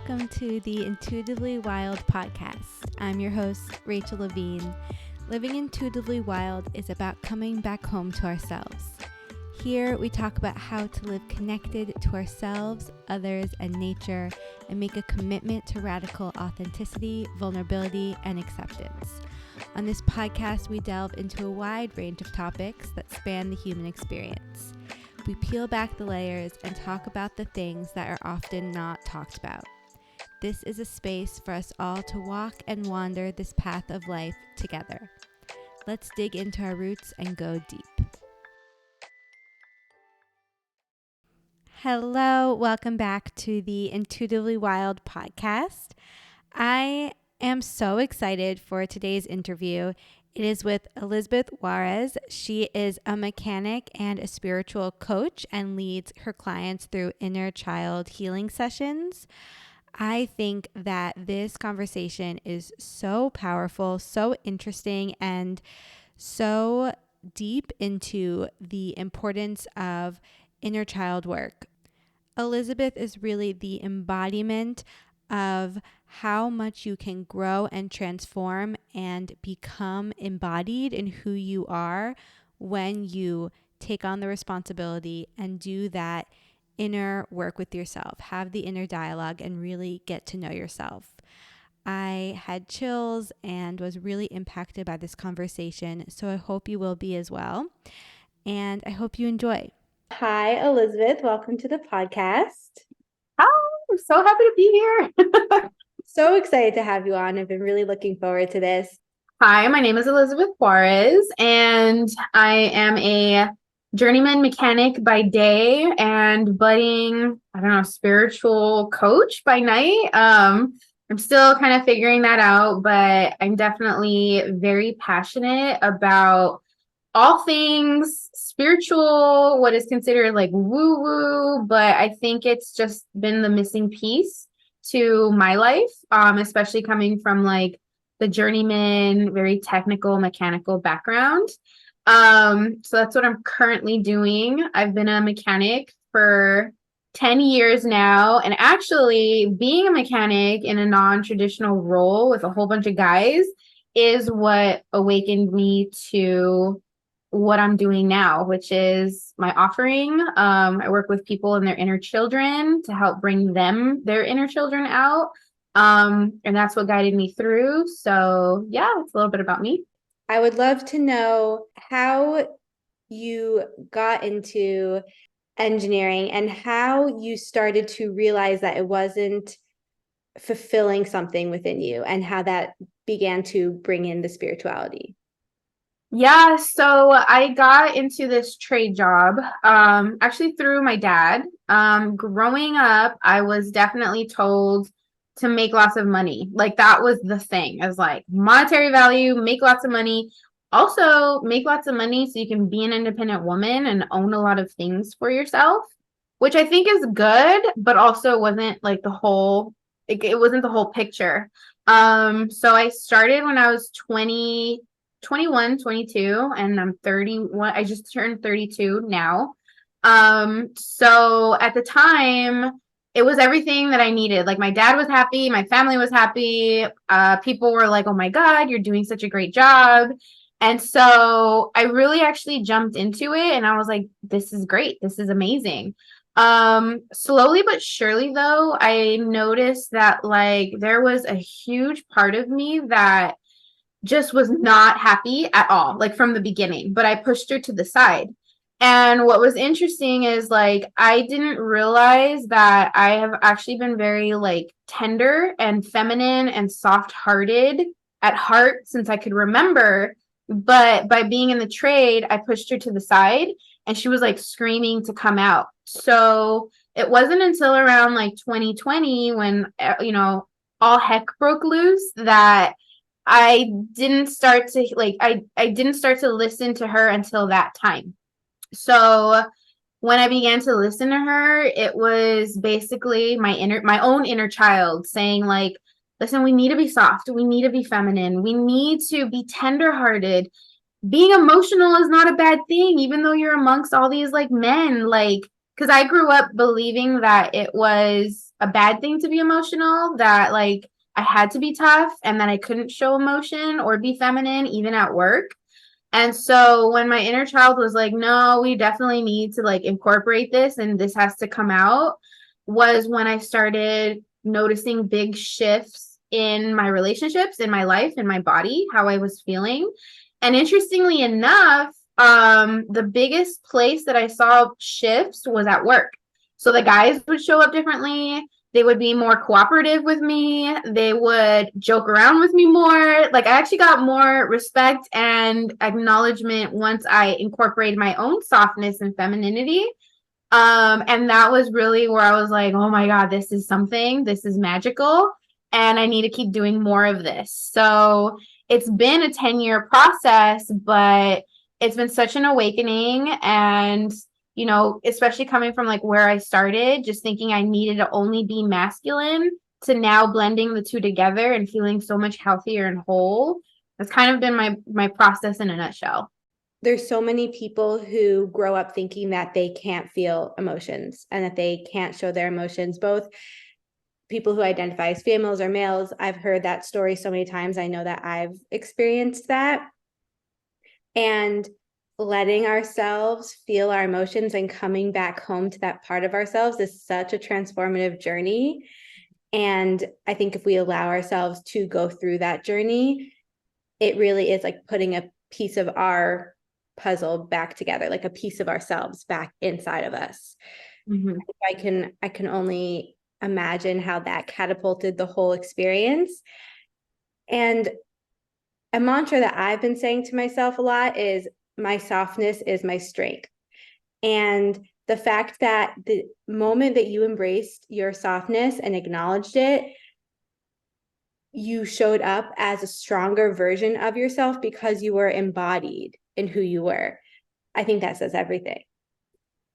welcome to the Intuitively Wild podcast. I'm your host, Rachel Levine. Living intuitively wild is about coming back home to ourselves. Here we talk about how to live connected to ourselves, others, and nature, and make a commitment to radical authenticity, vulnerability, and acceptance. On this podcast, we delve into a wide range of topics that span the human experience. We peel back the layers and talk about the things that are often not talked about. This is a space for us all to walk and wander this path of life together. Let's dig into our roots and go deep. Hello, welcome back to the Intuitively Wild podcast. I am so excited for today's interview. It is with Elizabeth Juarez. She is a mechanic and a spiritual coach and leads her clients through inner child healing sessions. I think that this conversation is so powerful, so interesting, and so deep into the importance of inner child work. Elizabeth is really the embodiment of how much you can grow and transform and become embodied in who you are when you take on the responsibility and do that inner work with yourself, have the inner dialogue, and really get to know yourself. I had chills and was really impacted by this conversation, so I hope you will be as well. And I hope you enjoy. Hi, Elizabeth. Welcome to the podcast. Oh, I'm so happy to be here. So excited to have you on. I've been really looking forward to this. Hi, my name is Elizabeth Juarez, and I am a journeyman mechanic by day and budding, spiritual coach by night. I'm still kind of figuring that out, but I'm definitely very passionate about all things spiritual, what is considered like woo-woo, but I think it's just been the missing piece to my life, especially coming from like the journeyman, very technical, mechanical background. So that's what I'm currently doing. I've been a mechanic for 10 years now, and actually being a mechanic in a non-traditional role with a whole bunch of guys is what awakened me to what I'm doing now, which is my offering. I work with people and their inner children to help bring them their inner children out. And that's what guided me through. So yeah, it's a little bit about me. I would love to know how you got into engineering and how you started to realize that it wasn't fulfilling something within you and how that began to bring in the spirituality. Yeah, so I got into this trade job actually through my dad. Growing up, I was definitely told to make lots of money. Like that was the thing. As like monetary value, make lots of money. Also, make lots of money so you can be an independent woman and own a lot of things for yourself, which I think is good, but also wasn't like the whole, it wasn't the whole picture. So I started when I was 21, 22, and I'm 31. I just turned 32 now. So at the time, it was everything that I needed. Like my dad was happy, my family was happy. People were like, "Oh my God, you're doing such a great job." And so I really actually jumped into it and I was like, this is great. This is amazing. Slowly but surely though, I noticed that like there was a huge part of me that just was not happy at all, like from the beginning, but I pushed her to the side. And what was interesting is like, I didn't realize that I have actually been very like tender and feminine and soft-hearted at heart since I could remember. But by being in the trade, I pushed her to the side and she was like screaming to come out. So it wasn't until around like 2020 when, all heck broke loose that I didn't start to I didn't start to listen to her until that time. So when I began to listen to her, it was basically my own inner child saying like, listen, we need to be soft. We need to be feminine. We need to be tenderhearted. Being emotional is not a bad thing, even though you're amongst all these like men, like because I grew up believing that it was a bad thing to be emotional, that like I had to be tough and that I couldn't show emotion or be feminine even at work. And so when my inner child was like, no, we definitely need to like incorporate this and this has to come out, was when I started noticing big shifts in my relationships, in my life, in my body, how I was feeling. And interestingly enough, the biggest place that I saw shifts was at work. So the guys would show up differently. They would be more cooperative with me. They would joke around with me more. Like I actually got more respect and acknowledgement once I incorporated my own softness and femininity. And that was really where I was like, oh my God, this is something, this is magical, and I need to keep doing more of this. So it's been a 10-year process, but it's been such an awakening. And, you know, especially coming from like where I started, just thinking I needed to only be masculine to now blending the two together and feeling so much healthier and whole. That's kind of been my process in a nutshell. There's so many people who grow up thinking that they can't feel emotions and that they can't show their emotions, both people who identify as females or males. I've heard that story so many times. I know that I've experienced that. And letting ourselves feel our emotions and coming back home to that part of ourselves is such a transformative journey. And I think if we allow ourselves to go through that journey, it really is like putting a piece of our puzzle back together, like a piece of ourselves back inside of us. Mm-hmm. I can only imagine how that catapulted the whole experience. And a mantra that I've been saying to myself a lot is my softness is my strength. And the fact that the moment that you embraced your softness and acknowledged it, you showed up as a stronger version of yourself because you were embodied in who you were. I think that says everything.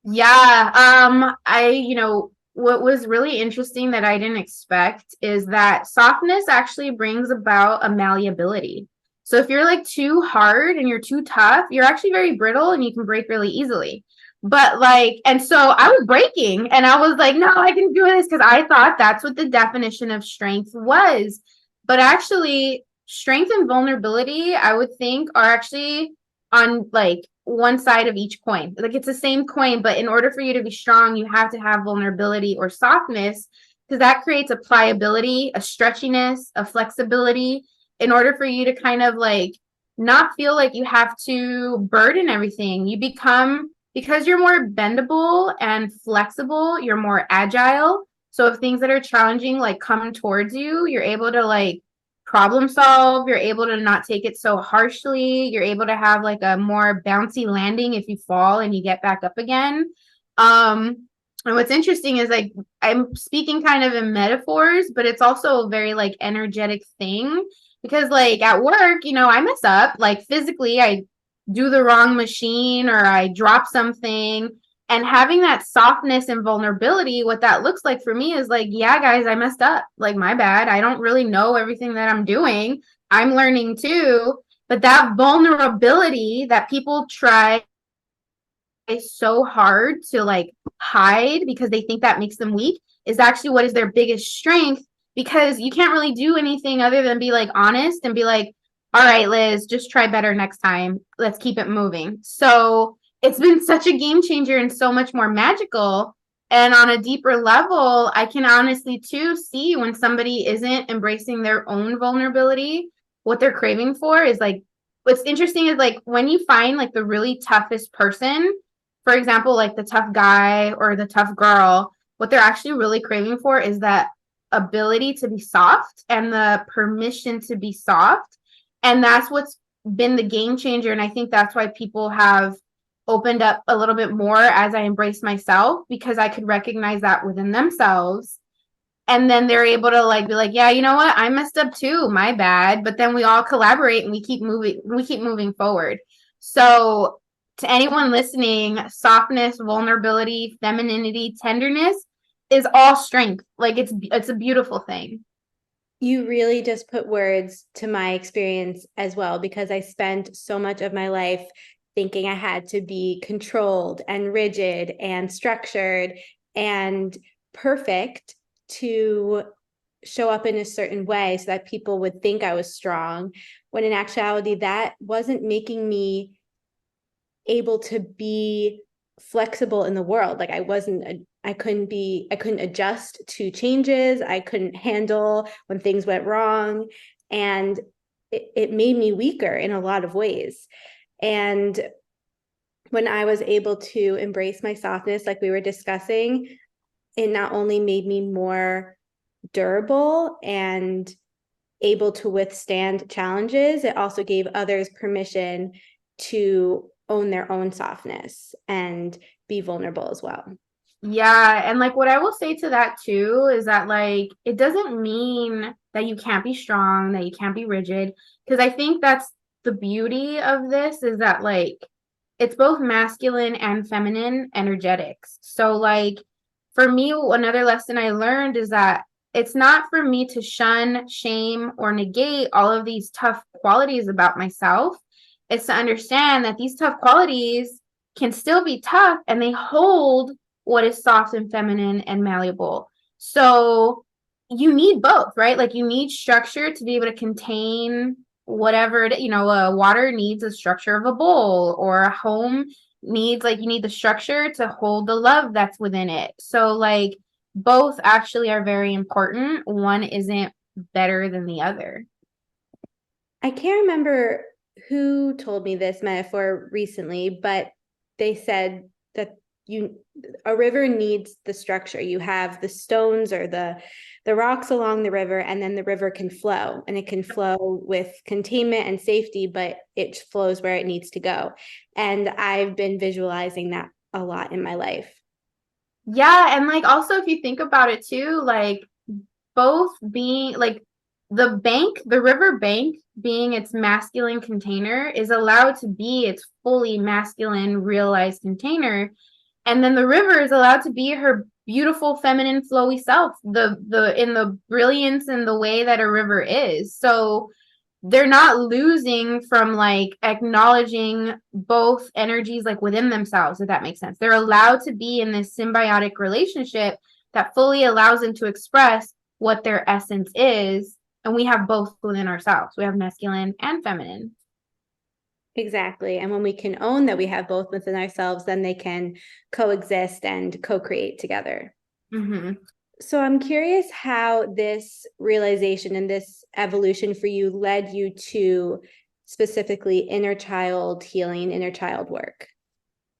Yeah, you know, what was really interesting that I didn't expect is that softness actually brings about a malleability. So if you're like too hard and you're too tough, you're actually very brittle and you can break really easily. But like, and so I was breaking and I was like, no, I can do this because I thought that's what the definition of strength was. But actually, strength and vulnerability, I would think, are actually on like one side of each coin. Like it's the same coin, but in order for you to be strong, you have to have vulnerability or softness because that creates a pliability, a stretchiness, a flexibility in order for you to kind of like not feel like you have to burden everything. You become, because you're more bendable and flexible, you're more agile. So if things that are challenging like come towards you, you're able to like problem solve. You're able to not take it so harshly. You're able to have like a more bouncy landing if you fall and you get back up again. And what's interesting is like I'm speaking kind of in metaphors, but it's also a very like energetic thing because like at work, you know, I mess up like physically. I do the wrong machine or I drop something. And having that softness and vulnerability, what that looks like for me is like, yeah, guys, I messed up. Like, my bad. I don't really know everything that I'm doing. I'm learning too. But that vulnerability that people try so hard to like hide because they think that makes them weak is actually what is their biggest strength because you can't really do anything other than be like honest and be like, all right, Liz, just try better next time. Let's keep it moving. So it's been such a game changer and so much more magical. And on a deeper level, I can honestly too see when somebody isn't embracing their own vulnerability, what they're craving for is like, what's interesting is like when you find like the really toughest person, for example, like the tough guy or the tough girl, what they're actually really craving for is that ability to be soft and the permission to be soft. And that's what's been the game changer. And I think that's why people have opened up a little bit more as I embrace myself because I could recognize that within themselves. And then they're able to like be like, yeah, you know what? I messed up too. My bad. But then we all collaborate and we keep moving forward. So to anyone listening, softness, vulnerability, femininity, tenderness is all strength. Like it's a beautiful thing. You really just put words to my experience as well, because I spent so much of my life thinking I had to be controlled and rigid and structured and perfect to show up in a certain way so that people would think I was strong, when in actuality, that wasn't making me able to be flexible in the world. Like I couldn't adjust to changes. I couldn't handle when things went wrong. And it made me weaker in a lot of ways. And when I was able to embrace my softness, like we were discussing, it not only made me more durable and able to withstand challenges, it also gave others permission to own their own softness and be vulnerable as well. Yeah, and like what I will say to that too is that like it doesn't mean that you can't be strong, that you can't be rigid, because I think that's the beauty of this is that like it's both masculine and feminine energetics. So like for me, another lesson I learned is that it's not for me to shun, shame, or negate all of these tough qualities about myself. It's to understand that these tough qualities can still be tough and they hold what is soft and feminine and malleable. So you need both, right? Like you need structure to be able to contain whatever water needs a structure of a bowl, or a home needs, like, you need the structure to hold the love that's within it. So like both actually are very important. One isn't better than the other. I can't remember who told me this metaphor recently, but they said that a river needs the structure. You have the stones or the rocks along the river, and then the river can flow, and it can flow with containment and safety, but it flows where it needs to go. And I've been visualizing that a lot in my life. Yeah, and like also if you think about it too, like both being like the river bank being its masculine container is allowed to be its fully masculine realized container. And then the river is allowed to be her beautiful feminine flowy self, the in the brilliance and the way that a river is. So they're not losing from like acknowledging both energies like within themselves, if that makes sense. They're allowed to be in this symbiotic relationship that fully allows them to express what their essence is. And we have both within ourselves. We have masculine and feminine. Exactly. And when we can own that we have both within ourselves, then they can coexist and co-create together. Mm-hmm. So I'm curious how this realization and this evolution for you led you to specifically inner child healing, inner child work.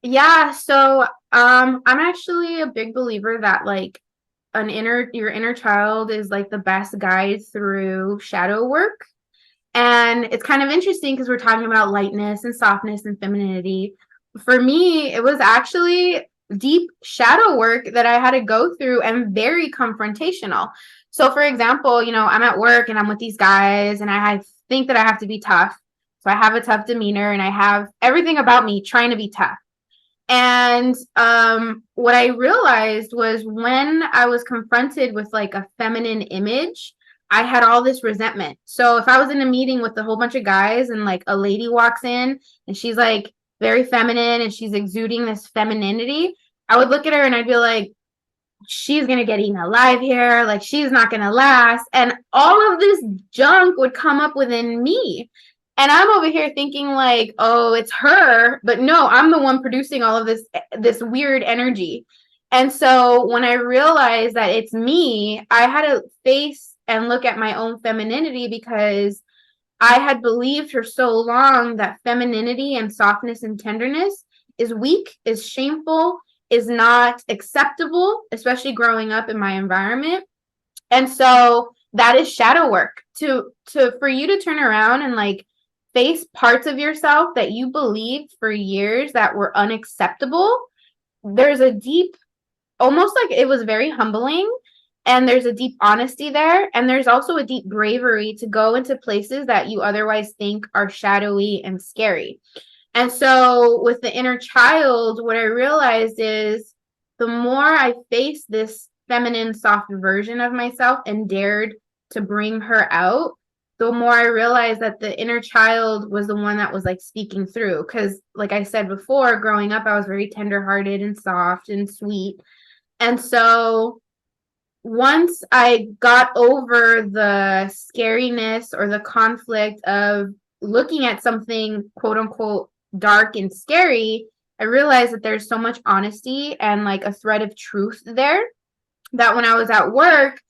Yeah, so I'm actually a big believer that like your inner child is like the best guide through shadow work. And it's kind of interesting because we're talking about lightness and softness and femininity. For me, it was actually deep shadow work that I had to go through and very confrontational. So, for example, I'm at work and I'm with these guys and I think that I have to be tough. So I have a tough demeanor and I have everything about me trying to be tough. And what I realized was when I was confronted with like a feminine image, I had all this resentment. So if I was in a meeting with a whole bunch of guys and like a lady walks in and she's like very feminine and she's exuding this femininity, I would look at her and I'd be like, she's going to get eaten alive here. Like she's not going to last. And all of this junk would come up within me. And I'm over here thinking like, oh, it's her, but no, I'm the one producing all of this weird energy. And so when I realized that it's me, I had to face and look at my own femininity because I had believed for so long that femininity and softness and tenderness is weak, is shameful, is not acceptable, especially growing up in my environment. And so that is shadow work for you to turn around and like face parts of yourself that you believed for years that were unacceptable. There's a deep, almost like it was very humbling, and there's a deep honesty there, and there's also a deep bravery to go into places that you otherwise think are shadowy and scary. And so with the inner child, what I realized is the more I faced this feminine soft version of myself and dared to bring her out, the more I realized that the inner child was the one that was like speaking through. Because, like I said before, growing up, I was very tenderhearted and soft and sweet. And so once I got over the scariness or the conflict of looking at something quote unquote dark and scary, I realized that there's so much honesty and like a thread of truth there that when I was at work,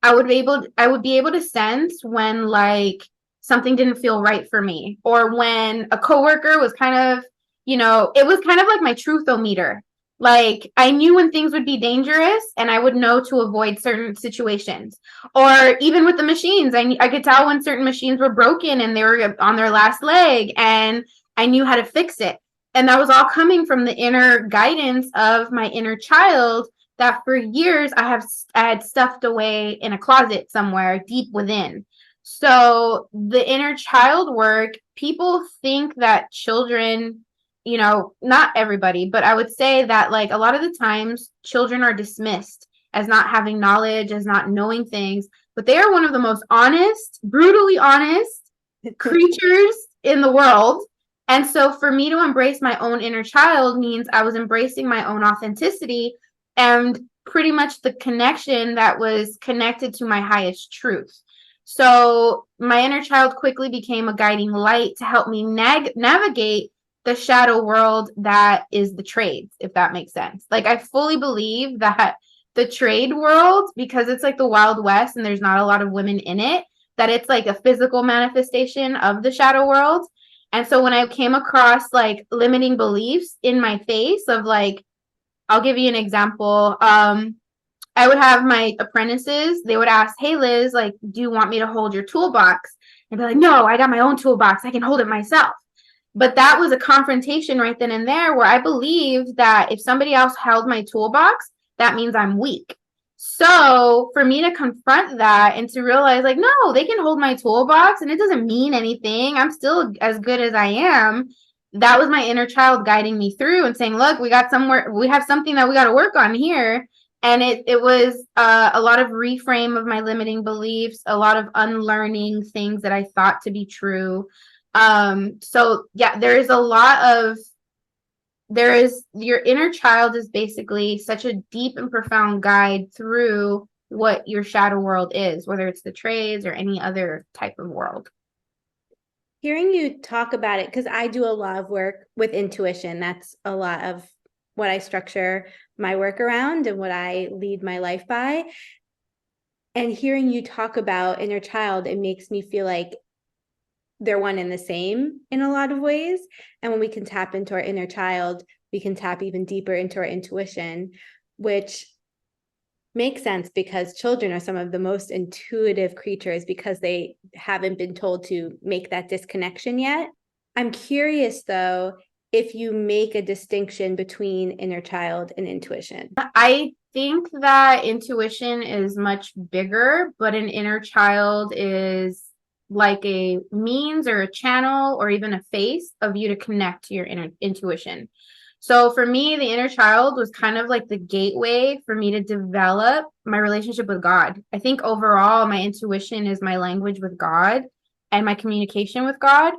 I would be able to sense when like something didn't feel right for me, or when a coworker was kind of, it was kind of like my truthometer. Like I knew when things would be dangerous and I would know to avoid certain situations. Or even with the machines, I could tell when certain machines were broken and they were on their last leg, and I knew how to fix it. And that was all coming from the inner guidance of my inner child that for years I had stuffed away in a closet somewhere deep within. So the inner child work, people think that children, not everybody, but I would say that like a lot of the times children are dismissed as not having knowledge, as not knowing things, but they are one of the most honest, brutally honest creatures in the world. And so for me to embrace my own inner child means I was embracing my own authenticity and pretty much the connection that was connected to my highest truth. So my inner child quickly became a guiding light to help me navigate the shadow world that is the trades, if that makes sense. Like I fully believe that the trade world, because it's like the Wild West and there's not a lot of women in it, that it's like a physical manifestation of the shadow world. And so when I came across like limiting beliefs in my face of like, I'll give you an example. I would have my apprentices, they would ask, "Hey Liz, like, do you want me to hold your toolbox?" And be like, "No, I got my own toolbox. I can hold it myself." But that was a confrontation right then and there where I believed that if somebody else held my toolbox, that means I'm weak. So for me to confront that and to realize, like, no, they can hold my toolbox and it doesn't mean anything. I'm still as good as I am. That was my inner child guiding me through and saying, look, we have something that we got to work on here. And it was a lot of reframe of my limiting beliefs, a lot of unlearning things that I thought to be true. So yeah, there is your inner child is basically such a deep and profound guide through what your shadow world is, whether it's the trades or any other type of world. Hearing you talk about it, because I do a lot of work with intuition. That's a lot of what I structure my work around and what I lead my life by. And hearing you talk about inner child, it makes me feel like they're one and the same in a lot of ways. And when we can tap into our inner child, we can tap even deeper into our intuition, which makes sense because children are some of the most intuitive creatures because they haven't been told to make that disconnection yet. I'm curious, though, if you make a distinction between inner child and intuition. I think that intuition is much bigger, but an inner child is like a means or a channel or even a face of you to connect to your inner intuition. So for me, the inner child was kind of like the gateway for me to develop my relationship with God. I think overall, my intuition is my language with God and my communication with God.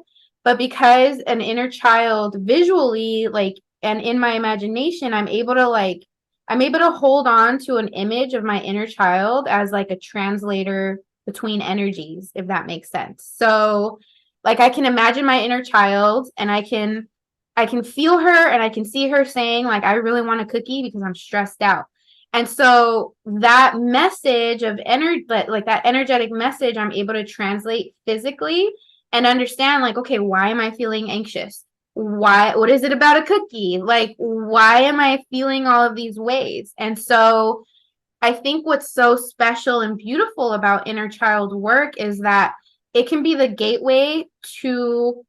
But because an inner child visually, like, and in my imagination, I'm able to hold on to an image of my inner child as like a translator between energies, if that makes sense. So like I can imagine my inner child and I can feel her and I can see her saying like I really want a cookie because I'm stressed out. And so that message of energy, like that energetic message, I'm able to translate physically and understand like, okay, why am I feeling anxious? What is it about a cookie? Like, why am I feeling all of these ways? And so I think what's so special and beautiful about inner child work is that it can be the gateway to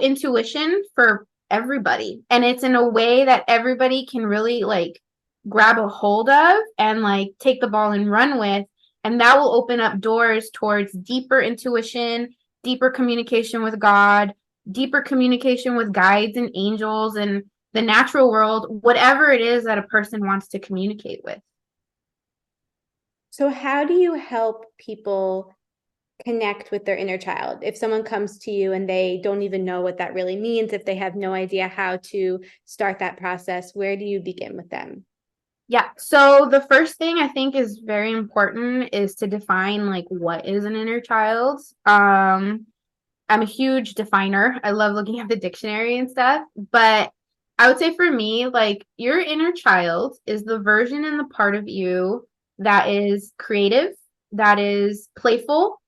intuition for everybody. And it's in a way that everybody can really like grab a hold of and like take the ball and run with. And that will open up doors towards deeper intuition, deeper communication with God, deeper communication with guides and angels and the natural world, whatever it is that a person wants to communicate with. So how do you help people connect with their inner child? If someone comes to you and they don't even know what that really means, if they have no idea how to start that process, where do you begin with them? Yeah. So the first thing I think is very important is to define like what is an inner child. I'm a huge definer. I love looking at the dictionary and stuff, but I would say for me, like your inner child is the version and the part of you that is creative, that is playful,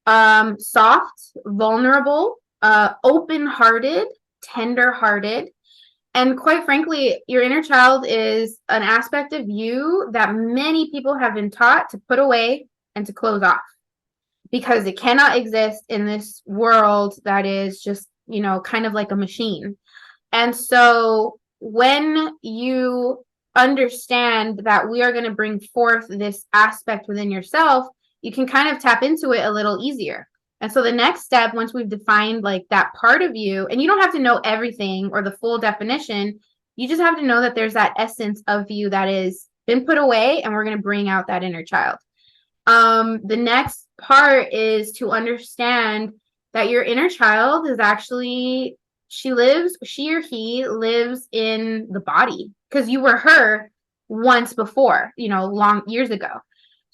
soft, vulnerable, open-hearted, tender-hearted. And quite frankly, your inner child is an aspect of you that many people have been taught to put away and to close off because it cannot exist in this world that is just, kind of like a machine. And so when you understand that we are going to bring forth this aspect within yourself, you can kind of tap into it a little easier. And so the next step, once we've defined like that part of you, and you don't have to know everything or the full definition, you just have to know that there's that essence of you that is been put away, and we're going to bring out that inner child. The next part is to understand that your inner child is actually she or he lives in the body because you were her once before, long years ago.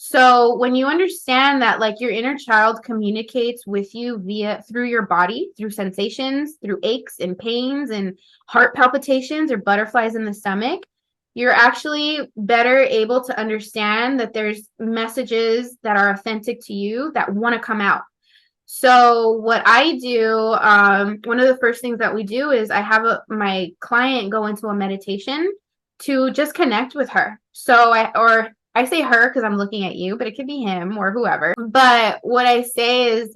So when you understand that like your inner child communicates with you through your body, through sensations, through aches and pains and heart palpitations or butterflies in the stomach, you're actually better able to understand that there's messages that are authentic to you that want to come out. So what I do, one of the first things that we do is I have my client go into a meditation to just connect with her. So I say her because I'm looking at you, but it could be him or whoever. But what I say is,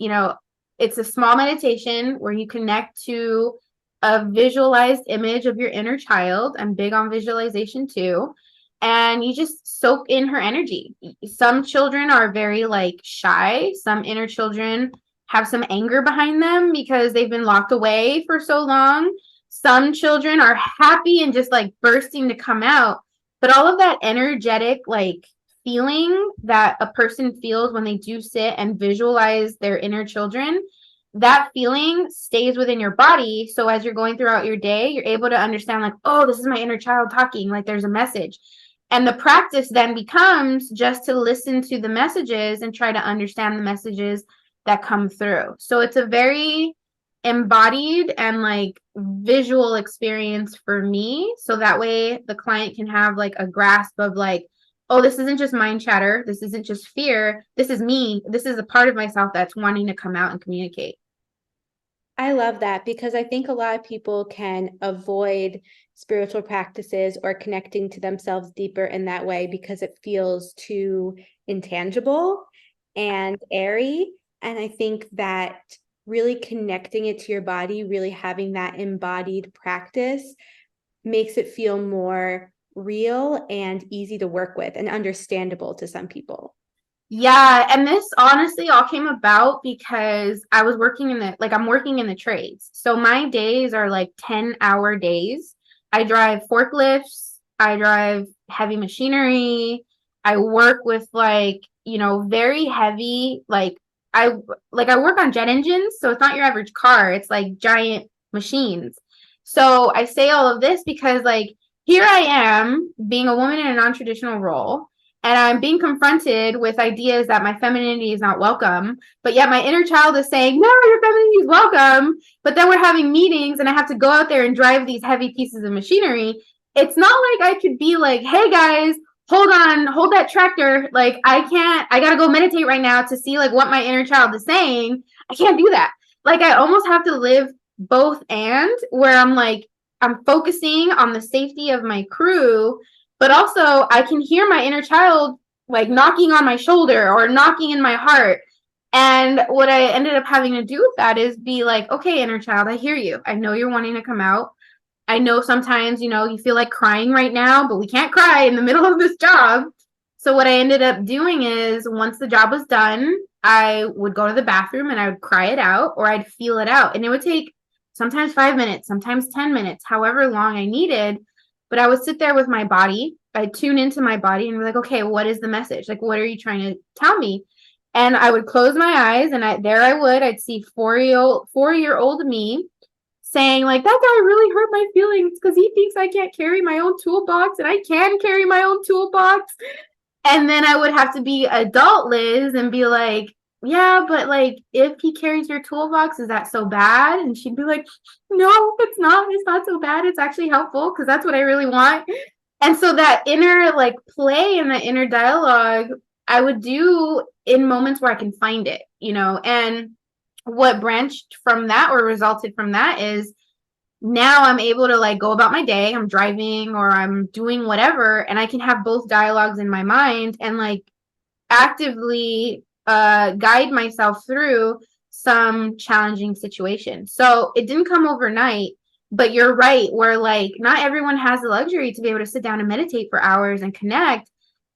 it's a small meditation where you connect to a visualized image of your inner child. I'm big on visualization too. And you just soak in her energy. Some children are very like shy. Some inner children have some anger behind them because they've been locked away for so long. Some children are happy and just like bursting to come out. But all of that energetic like feeling that a person feels when they do sit and visualize their inner children, that feeling stays within your body. So as you're going throughout your day, you're able to understand like, oh, this is my inner child talking, like there's a message. And the practice then becomes just to listen to the messages and try to understand the messages that come through. So it's a very embodied and like visual experience for me. So that way the client can have like a grasp of like, oh, this isn't just mind chatter. This isn't just fear. This is me. This is a part of myself that's wanting to come out and communicate. I love that because I think a lot of people can avoid spiritual practices or connecting to themselves deeper in that way because it feels too intangible and airy. And I think that really connecting it to your body, really having that embodied practice makes it feel more real and easy to work with and understandable to some people. Yeah, and this honestly all came about because I'm working in the trades. So my days are like 10-hour days. I drive forklifts, I drive heavy machinery, I work with like, very heavy I work on jet engines, so it's not your average car, it's like giant machines. So I say all of this because like here I am being a woman in a non-traditional role, and I'm being confronted with ideas that my femininity is not welcome, but yet my inner child is saying, no, your femininity is welcome. But then we're having meetings and I have to go out there and drive these heavy pieces of machinery. It's not like I could be like, hey guys, hold on, hold that tractor. Like I gotta go meditate right now to see like what my inner child is saying. I can't do that. Like I almost have to live both and where I'm like, I'm focusing on the safety of my crew, but also I can hear my inner child like knocking on my shoulder or knocking in my heart. And what I ended up having to do with that is be like, okay, inner child, I hear you. I know you're wanting to come out. I know sometimes, you feel like crying right now, but we can't cry in the middle of this job. So what I ended up doing is once the job was done, I would go to the bathroom and I would cry it out or I'd feel it out. And it would take sometimes 5 minutes, sometimes 10 minutes, however long I needed. But I would sit there with my body. I'd tune into my body and be like, okay, what is the message? Like, what are you trying to tell me? And I would close my eyes, and I'd see 4-year-old me saying like, that guy really hurt my feelings because he thinks I can't carry my own toolbox, and I can carry my own toolbox. And then I would have to be adult Liz and be like, yeah, but like, if he carries your toolbox, is that so bad? And she'd be like, no, it's not. It's not so bad. It's actually helpful because that's what I really want. And so that inner like play and that inner dialogue I would do in moments where I can find it, and what branched from that or resulted from that is now I'm able to like go about my day. I'm driving or I'm doing whatever, and I can have both dialogues in my mind and like actively guide myself through some challenging situation. So it didn't come overnight, but you're right, where like not everyone has the luxury to be able to sit down and meditate for hours and connect.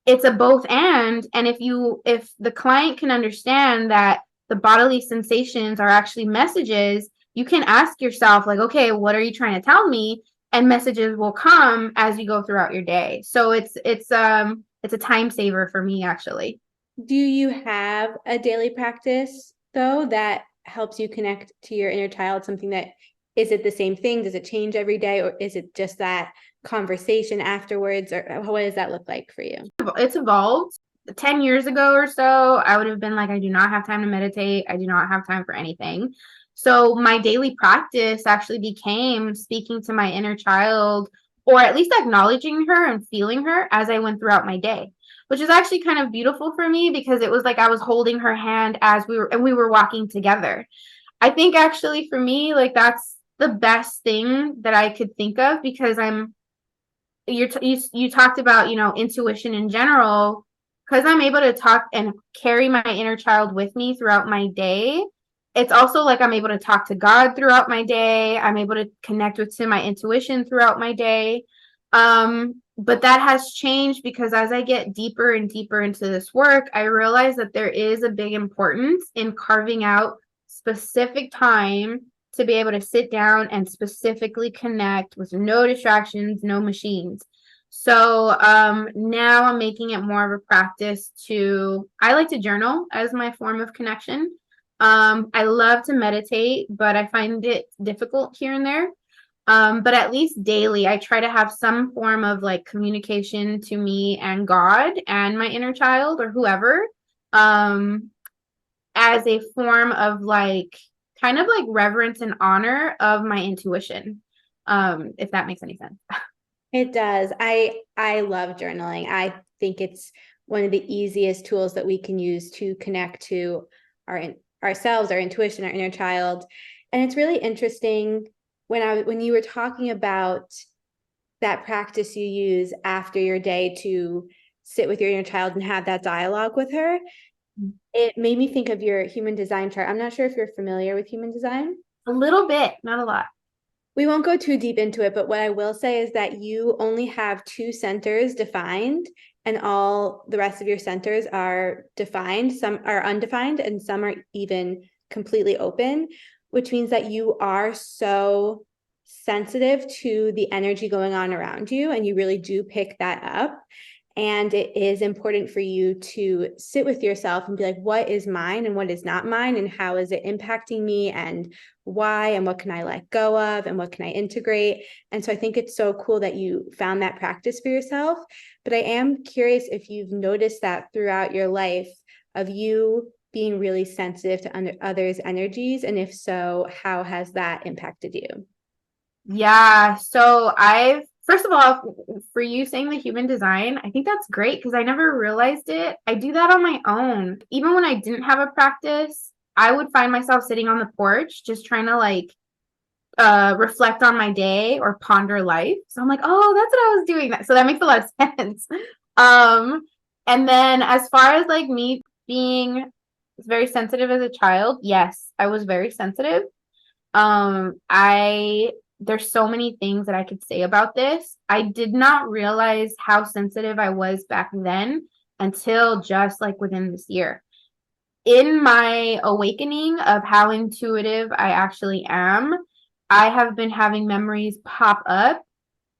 It's a both and if the client can understand that the bodily sensations are actually messages, you can ask yourself like, okay, what are you trying to tell me? And messages will come as you go throughout your day. So it's a time saver for me, actually. Do you have a daily practice though that helps you connect to your inner child? Something that, is it the same thing? Does it change every day, or is it just that conversation afterwards, or what does that look like for you? It's evolved. 10 years ago or so, I would have been like, I do not have time to meditate. I do not have time for anything. So my daily practice actually became speaking to my inner child, or at least acknowledging her and feeling her as I went throughout my day, which is actually kind of beautiful for me because it was like I was holding her hand as we were walking together. I think actually for me, like that's the best thing that I could think of because you talked about, intuition in general, because I'm able to talk and carry my inner child with me throughout my day. It's also like I'm able to talk to God throughout my day. I'm able to connect to my intuition throughout my day. But that has changed because as I get deeper and deeper into this work, I realize that there is a big importance in carving out specific time to be able to sit down and specifically connect with no distractions, no machines. So now I'm making it more of a practice I like to journal as my form of connection. I love to meditate, but I find it difficult here and there. But at least daily, I try to have some form of like communication to me and God and my inner child or whoever, as a form of like kind of like reverence and honor of my intuition, if that makes any sense. It does. I love journaling. I think it's one of the easiest tools that we can use to connect to ourselves, our intuition, our inner child. And it's really interesting when you were talking about that practice you use after your day to sit with your inner child and have that dialogue with her. It made me think of your human design chart. I'm not sure if you're familiar with human design. A little bit, not a lot. We won't go too deep into it, but what I will say is that you only have 2 centers defined, and all the rest of your centers are defined. Some are undefined, and some are even completely open, which means that you are so sensitive to the energy going on around you, and you really do pick that up. And it is important for you to sit with yourself and be like, what is mine and what is not mine? And how is it impacting me? And why? And what can I let go of? And what can I integrate? And so I think it's so cool that you found that practice for yourself. But I am curious if you've noticed that throughout your life of you being really sensitive to others' energies. And if so, how has that impacted you? Yeah. So first of all, for you saying the human design, I think that's great because I never realized it. I do that on my own. Even when I didn't have a practice, I would find myself sitting on the porch just trying to like reflect on my day or ponder life. So I'm like, oh, that's what I was doing. So that makes a lot of sense. And then as far as like me being very sensitive as a child, yes, I was very sensitive. I There's so many things that I could say about this. I did not realize how sensitive I was back then until just like within this year. In my awakening of how intuitive I actually am, I have been having memories pop up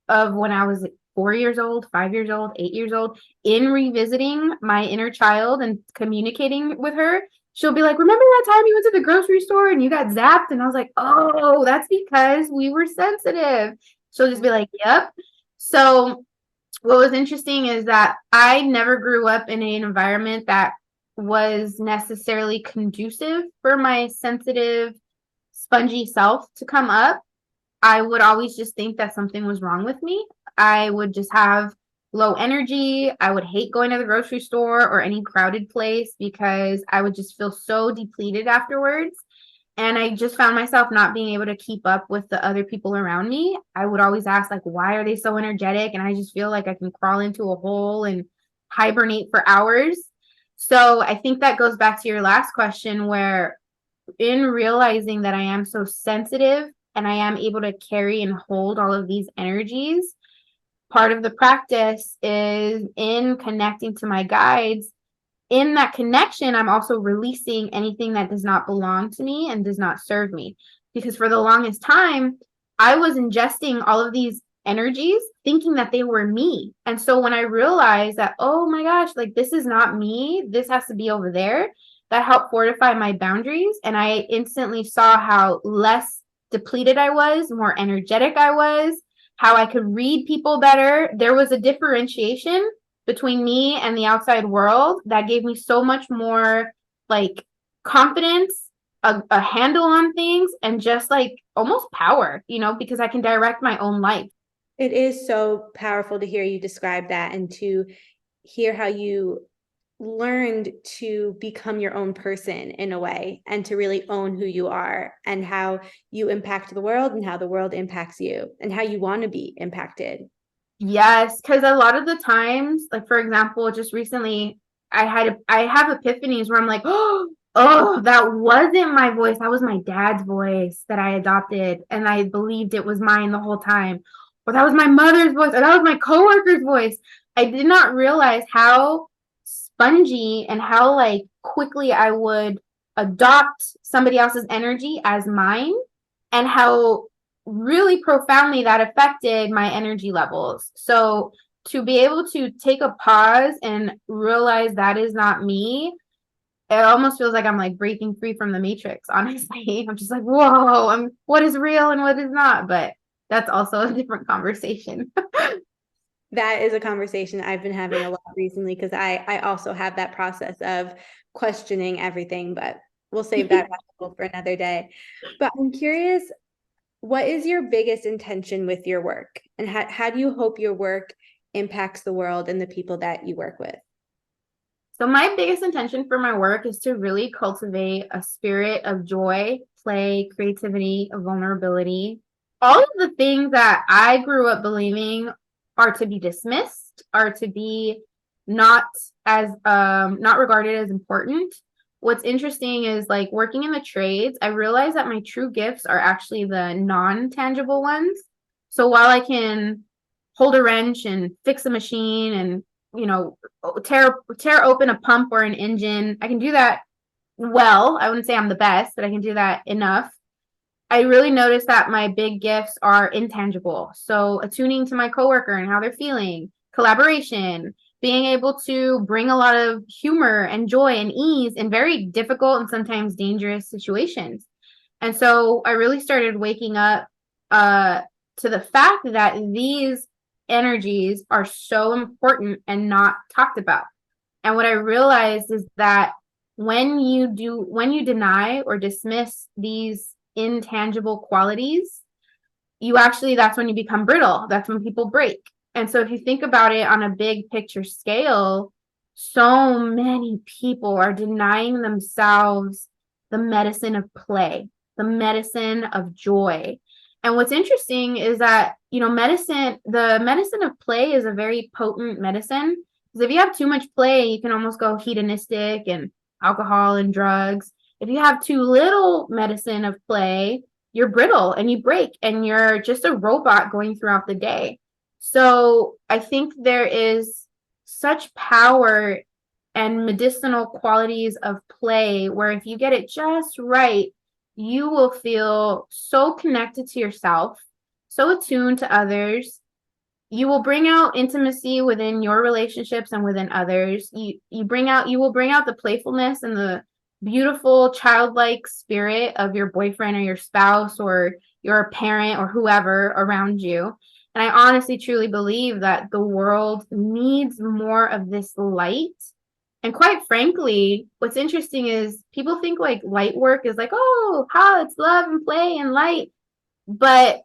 of when I was 4 years old, 5 years old, 8 years old, in revisiting my inner child and communicating with her, she'll be like, remember that time you went to the grocery store and you got zapped? And I was like, oh, that's because we were sensitive. She'll just be like, yep. So what was interesting is that I never grew up in an environment that was necessarily conducive for my sensitive, spongy self to come up. I would always just think that something was wrong with me. I would just have low energy. I would hate going to the grocery store or any crowded place because I would just feel so depleted afterwards. And I just found myself not being able to keep up with the other people around me. I would always ask, like, why are they so energetic? And I just feel like I can crawl into a hole and hibernate for hours. So I think that goes back to your last question, where in realizing that I am so sensitive and I am able to carry and hold all of these energies, part of the practice is in connecting to my guides. In that connection, I'm also releasing anything that does not belong to me and does not serve me. Because for the longest time, I was ingesting all of these energies thinking that they were me. And so when I realized that, oh my gosh, like this is not me, this has to be over there, that helped fortify my boundaries. And I instantly saw how less depleted I was, more energetic I was, how I could read people better. There was a differentiation between me and the outside world that gave me so much more like confidence, a handle on things, and just like almost power, because I can direct my own life. It is so powerful to hear you describe that and to hear how you learned to become your own person in a way and to really own who you are and how you impact the world and how the world impacts you and how you want to be impacted. Yes, because a lot of the times, like for example, just recently, I have epiphanies where I'm like, oh, that wasn't my voice. That was my dad's voice that I adopted, and I believed it was mine the whole time. Or that was my mother's voice, or that was my coworker's voice. I did not realize how spongy and how like quickly I would adopt somebody else's energy as mine, and how really profoundly that affected my energy levels. So to be able to take a pause and realize that is not me, it almost feels like I'm like breaking free from the matrix, honestly. I'm just like, whoa, what is real and what is not. But that's also a different conversation. That is a conversation I've been having a lot recently because I also have that process of questioning everything, but we'll save that for another day. But I'm curious, what is your biggest intention with your work? And how do you hope your work impacts the world and the people that you work with? So my biggest intention for my work is to really cultivate a spirit of joy, play, creativity, vulnerability. All of the things that I grew up believing are to be dismissed, are to be not regarded as important. What's interesting is like working in the trades, I realized that my true gifts are actually the non-tangible ones. So while I can hold a wrench and fix a machine and tear open a pump or an engine, I can do that well. I wouldn't say I'm the best, but I can do that enough. I really noticed that my big gifts are intangible. So attuning to my coworker and how they're feeling, collaboration, being able to bring a lot of humor and joy and ease in very difficult and sometimes dangerous situations. And so I really started waking up to the fact that these energies are so important and not talked about. And what I realized is that when you deny or dismiss these intangible qualities, that's when you become brittle. That's when people break. And so if you think about it on a big picture scale, so many people are denying themselves the medicine of play, the medicine of joy. And what's interesting is that, the medicine of play is a very potent medicine. Because if you have too much play, you can almost go hedonistic and alcohol and drugs. If you have too little medicine of play, you're brittle and you break and you're just a robot going throughout the day. So I think there is such power and medicinal qualities of play where if you get it just right, you will feel so connected to yourself, so attuned to others, You will bring out intimacy within your relationships and within others. You will bring out the playfulness and the beautiful childlike spirit of your boyfriend or your spouse or your parent or whoever around you. And I honestly truly believe that the world needs more of this light. And quite frankly, what's interesting is people think like light work is like, oh, how it's love and play and light. But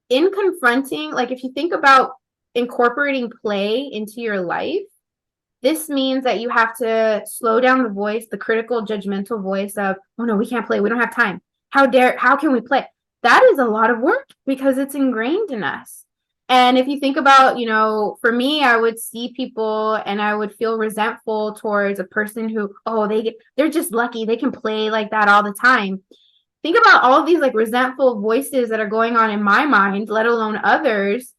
in confronting, like if you think about incorporating play into your life, this means that you have to slow down the voice, the critical, judgmental voice of, oh no, we can't play. We don't have time. How can we play? That is a lot of work because it's ingrained in us. And if you think about, for me, I would see people and I would feel resentful towards a person who, oh, they're just lucky. They can play like that all the time. Think about all of these like resentful voices that are going on in my mind, let alone others.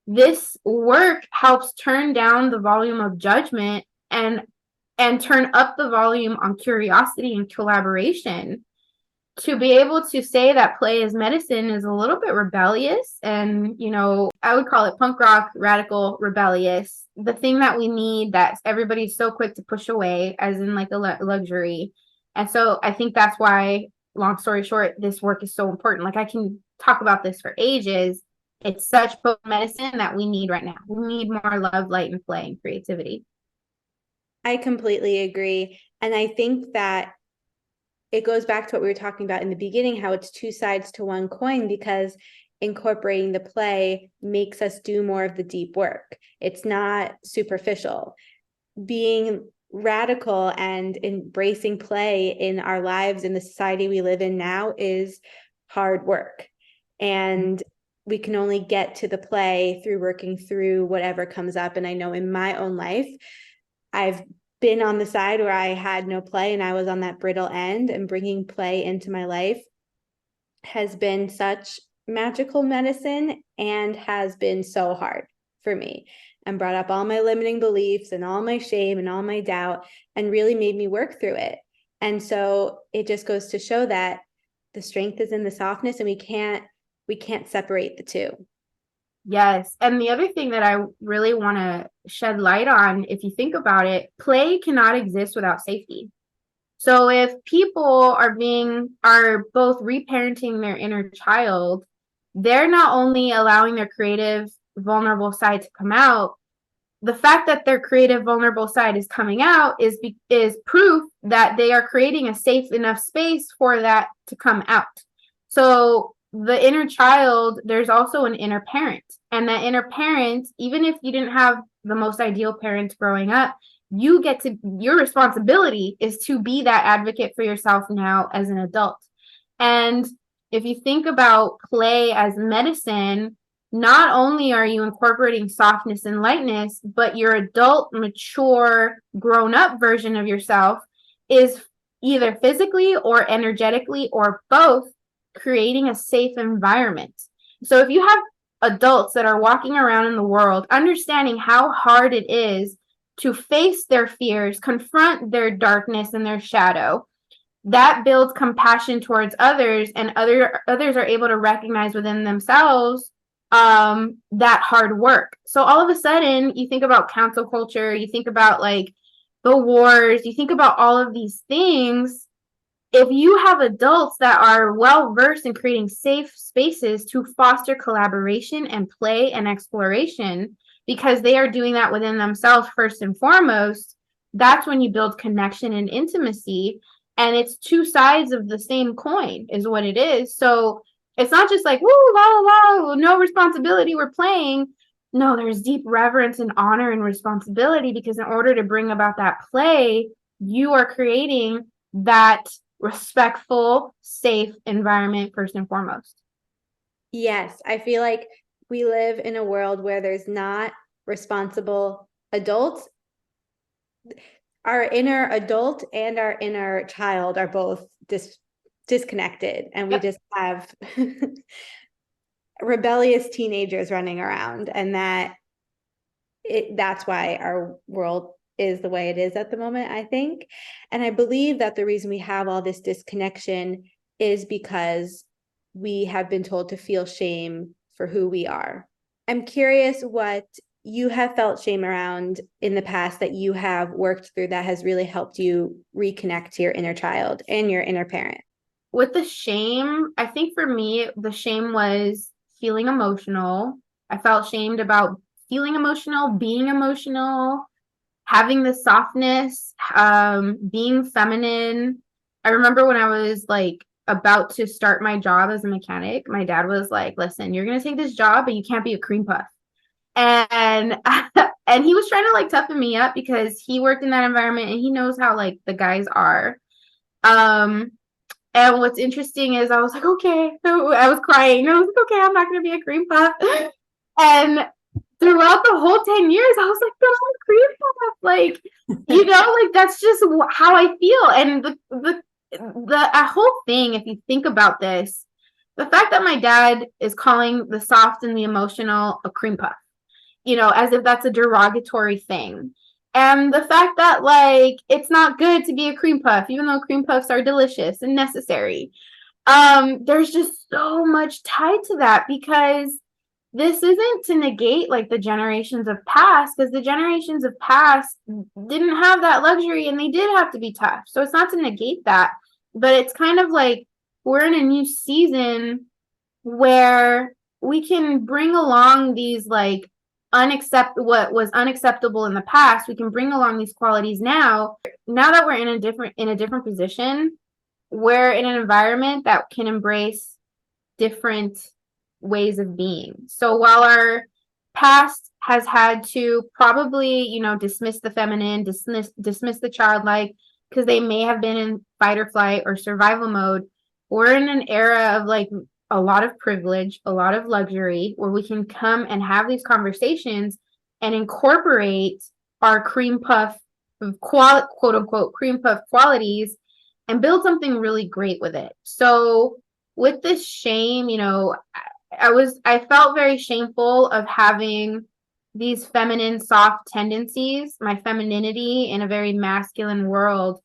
This work helps turn down the volume of judgment and turn up the volume on curiosity and collaboration. To be able to say that play is medicine is a little bit rebellious, and I would call it punk rock radical rebellious, the thing that we need that everybody's so quick to push away as in like a luxury. And so I think that's why, long story short, this work is so important. Like I can talk about this for ages. It's such potent medicine that we need right now. We need more love, light, and play and creativity. I completely agree. And I think that it goes back to what we were talking about in the beginning, how it's two sides to one coin, because incorporating the play makes us do more of the deep work. It's not superficial. Being radical and embracing play in our lives in the society we live in now is hard work. And we can only get to the play through working through whatever comes up. And I know in my own life, I've been on the side where I had no play and I was on that brittle end, and bringing play into my life has been such magical medicine and has been so hard for me, and brought up all my limiting beliefs and all my shame and all my doubt and really made me work through it. And so it just goes to show that the strength is in the softness, and we can't separate the two. Yes. And the other thing that I really want to shed light on, if you think about it, play cannot exist without safety. So if people are both reparenting their inner child, they're not only allowing their creative, vulnerable side to come out. The fact that their creative, vulnerable side is coming out is proof that they are creating a safe enough space for that to come out. So the inner child, there's also an inner parent. And that inner parent, even if you didn't have the most ideal parents growing up, your responsibility is to be that advocate for yourself now as an adult. And if you think about play as medicine, not only are you incorporating softness and lightness, but your adult, mature, grown up version of yourself is either physically or energetically or both creating a safe environment. So if you have adults that are walking around in the world, understanding how hard it is to face their fears, confront their darkness and their shadow, that builds compassion towards others, and others are able to recognize within themselves that hard work. So all of a sudden, you think about cancel culture, you think about like the wars, you think about all of these things. If you have adults that are well versed in creating safe spaces to foster collaboration and play and exploration, because they are doing that within themselves first and foremost, that's when you build connection and intimacy. And it's two sides of the same coin, is what it is. So it's not just like, woo, la, la, la, no responsibility, we're playing. No, there's deep reverence and honor and responsibility, because in order to bring about that play, you are creating that respectful, safe environment first and foremost. Yes, I feel like we live in a world where there's not responsible adults. Our inner adult and our inner child are both disconnected, and we just have rebellious teenagers running around, and that's why our world is the way it is at the moment, I think. And I believe that the reason we have all this disconnection is because we have been told to feel shame for who we are. I'm curious what you have felt shame around in the past that you have worked through that has really helped you reconnect to your inner child and your inner parent. With the shame, I think for me, the shame was feeling emotional. I felt shamed about feeling emotional, being emotional, having the softness, being feminine. I remember when I was like about to start my job as a mechanic, my dad was like, "Listen, you're gonna take this job, but you can't be a cream puff." And and he was trying to like toughen me up because he worked in that environment and he knows how like the guys are. Um, and what's interesting is I was like, okay, I was crying. I was like, okay, I'm not gonna be a cream puff. And throughout the whole 10 years, I was like, but I'm a cream puff. Like, like that's just how I feel. And the whole thing, if you think about this, the fact that my dad is calling the soft and the emotional a cream puff, as if that's a derogatory thing. And the fact that like it's not good to be a cream puff, even though cream puffs are delicious and necessary. There's just so much tied to that because this isn't to negate like the generations of past, because the generations of past didn't have that luxury and they did have to be tough. So it's not to negate that, but it's kind of like we're in a new season where we can bring along these like what was unacceptable in the past. We can bring along these qualities now that we're in a different position. We're in an environment that can embrace different ways of being. So while our past has had to probably, dismiss the feminine, dismiss the childlike because they may have been in fight or flight or survival mode, we're in an era of like a lot of privilege, a lot of luxury where we can come and have these conversations and incorporate our cream puff quote unquote cream puff qualities and build something really great with it. So with this shame, I felt very shameful of having these feminine soft tendencies, my femininity in a very masculine world.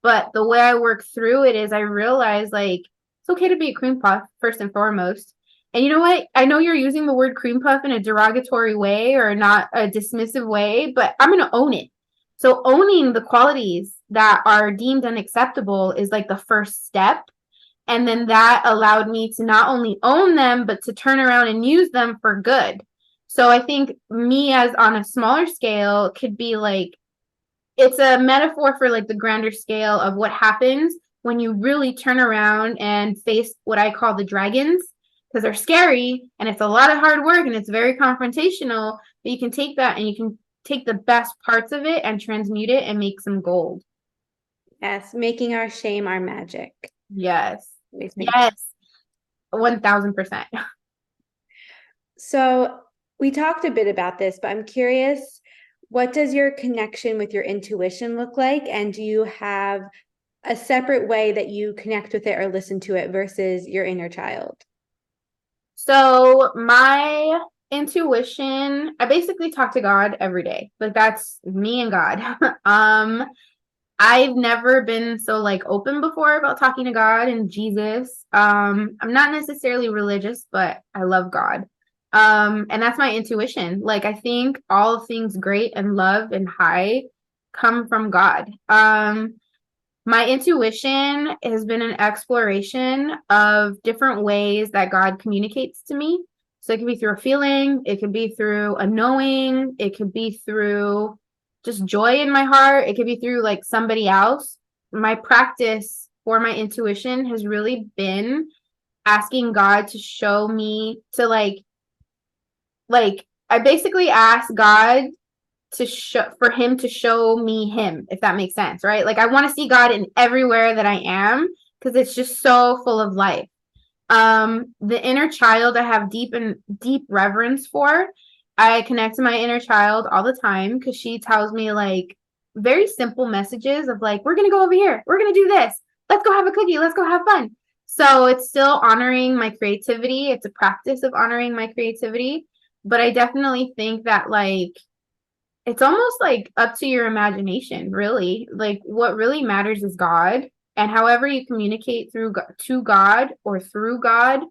But the way I work through it is I realized like it's okay to be a cream puff first and foremost. And you know what? I know you're using the word cream puff in a derogatory way or not a dismissive way, but I'm going to own it. So owning the qualities that are deemed unacceptable is like the first step. And then that allowed me to not only own them, but to turn around and use them for good. So I think me as on a smaller scale could be like, it's a metaphor for like the grander scale of what happens when you really turn around and face what I call the dragons, because they're scary and it's a lot of hard work and it's very confrontational, but you can take that and you can take the best parts of it and transmute it and make some gold. Yes, making our shame our magic. Yes. Yes. 1000%. So we talked a bit about this, but I'm curious, what does your connection with your intuition look like? And do you have a separate way that you connect with it or listen to it versus your inner child? So my intuition, I basically talk to God every day. Like that's me and God. I've never been so like open before about talking to God and Jesus. I'm not necessarily religious, but I love God. And that's my intuition. Like I think all things great and love and high come from God. My intuition has been an exploration of different ways that God communicates to me. So it could be through a feeling, it could be through a knowing, it could be through just joy in my heart, it could be through like somebody else. My practice for my intuition has really been asking God to show me to like I basically ask God to show for him to show me him, if that makes sense, right? Like I want to see God in everywhere that I am because it's just so full of life. The inner child I have deep reverence for. I connect to my inner child all the time because she tells me like very simple messages of like, we're gonna go over here, we're gonna do this, let's go have a cookie, let's go have fun. So it's still honoring my creativity. It's a practice of honoring my creativity. But I definitely think that like it's almost like up to your imagination, really. Like what really matters is God, and however you communicate to God or through God,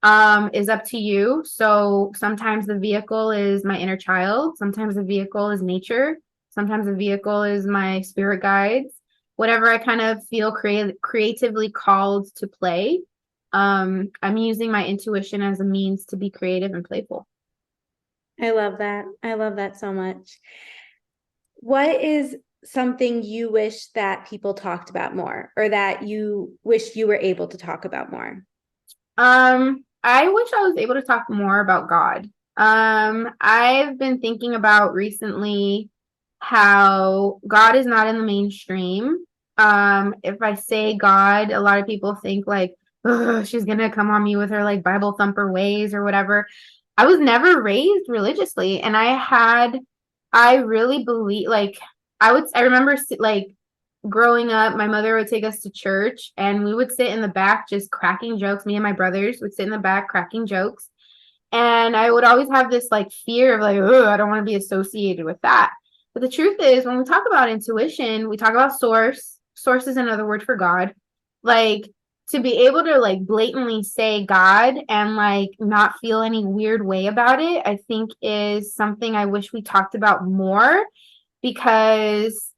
is up to you. So sometimes the vehicle is my inner child. Sometimes the vehicle is nature. Sometimes the vehicle is my spirit guides. Whatever I kind of feel creatively called to play. I'm using my intuition as a means to be creative and playful. I love that. I love that so much. What is something you wish that people talked about more, or that you wish you were able to talk about more? I wish I was able to talk more about God. I've been thinking about recently how God is not in the mainstream. If I say God, a lot of people think like, "Ugh, she's gonna come on me with her like Bible thumper ways or whatever." I was never raised religiously, and I really believe like I remember like growing up, my mother would take us to church and we would sit in the back just cracking jokes. Me and my brothers would sit in the back cracking jokes. And I would always have this like fear of like, oh, I don't want to be associated with that. But the truth is, when we talk about intuition, we talk about source. Source is another word for God. Like to be able to like blatantly say God and like not feel any weird way about it, I think is something I wish we talked about more because